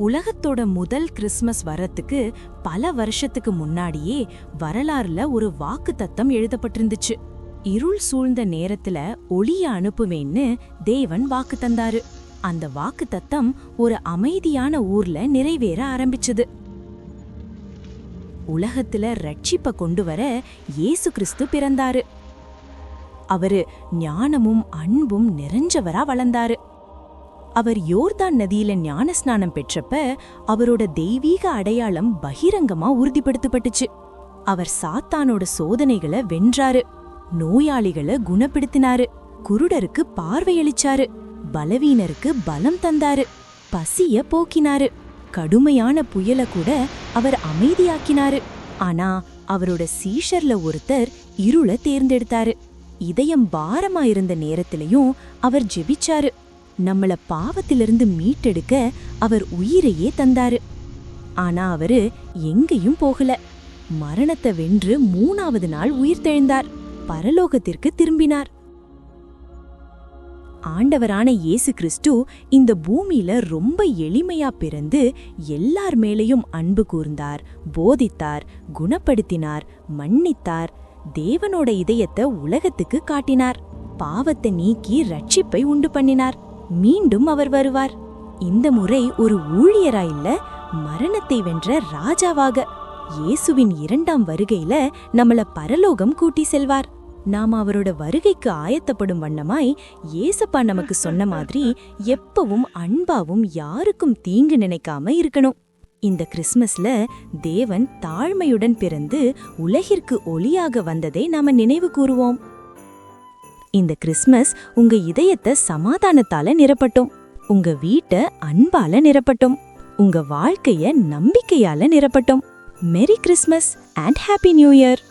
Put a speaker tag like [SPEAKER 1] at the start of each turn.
[SPEAKER 1] உலகத்தோட முதல் கிறிஸ்மஸ் வரத்துக்கு பல வருஷத்துக்கு முன்னாடியே வரலாறுல ஒரு வாக்குத்தத்தம் எழுதப்பட்டிருந்துச்சு. இருள் சூழ்ந்த நேரத்துல ஒளிய அனுப்புவேன்னு தேவன் வாக்கு தந்தாரு. அந்த வாக்குத்தத்தம் ஒரு அமைதியான ஊர்ல நிறைவேற ஆரம்பிச்சது. உலகத்துல ரட்சிப்ப கொண்டு வர இயேசு கிறிஸ்து பிறந்தாரு. அவரு ஞானமும் அன்பும் நிறைஞ்சவரா வளர்ந்தாரு. அவர் யோர்தான் நதியில ஞானஸ்நானம் பெற்றப்ப அவரோட தெய்வீக அடையாளம் பகிரங்கமா உறுதிப்படுத்தப்பட்டுச்சு. அவர் சாத்தானோட சோதனைகளை வென்றாரு, நோயாளிகளை குணப்படுத்தினாரு, குருடருக்கு பார்வையளிச்சாரு, பலவீனருக்கு பலம் தந்தாரு, பசிய போக்கினாரு, கடுமையான புயல கூட அவர் அமைதியாக்கினாரு. ஆனா அவரோட சீஷர்ல ஒருத்தர் இருள தேர்ந்தெடுத்தாரு. இதயம் பாரமா இருந்த நேரத்திலையும் அவர் ஜெபிச்சாரு. நம்மள பாவத்திலிருந்து மீட்டெடுக்க அவர் உயிரையே தந்தாரு. ஆனா அவரு எங்கேயும் போகல. மரணத்தை வென்று 3ஆவது நாள் உயிர்த்தெழுந்தார், பரலோகத்திற்கு திரும்பினார். ஆண்டவரான இயேசு கிறிஸ்து இந்த பூமியில ரொம்ப எளிமையா பிறந்து எல்லார் மேலையும் அன்பு கூர்ந்தார், போதித்தார், குணப்படுத்தினார், மன்னித்தார். தேவனோட இதயத்தை உலகத்துக்கு காட்டினார். பாவத்தை நீக்கி ரட்சிப்பை உண்டு பண்ணினார். மீண்டும் அவர் வருவார். இந்த முறை ஒரு ஊழியரா இல்ல, மரணத்தை வென்ற ராஜாவாக. இயேசுவின் 2ஆம் வருகையில நம்மள பரலோகம் கூட்டி செல்வார். நாம அவரோட வருகைக்கு ஆயத்தப்படும் வண்ணமாய் ஏசப்பா நமக்கு சொன்ன மாதிரி எப்பவும் அன்பாவும் யாருக்கும் தீங்கு நினைக்காம இருக்கணும். இந்த கிறிஸ்மஸ்ல தேவன் தாழ்மையுடன் பிறந்து உலகிற்கு ஒளியாக வந்ததை நாம நினைவு கூறுவோம். இந்த கிறிஸ்மஸ் உங்க இதயத்தை சமாதானத்தால நிரப்பட்டும், உங்க வீட்டை அன்பால நிரப்பட்டும், உங்க வாழ்க்கைய நம்பிக்கையால நிரப்பட்டும். Merry Christmas and happy new year.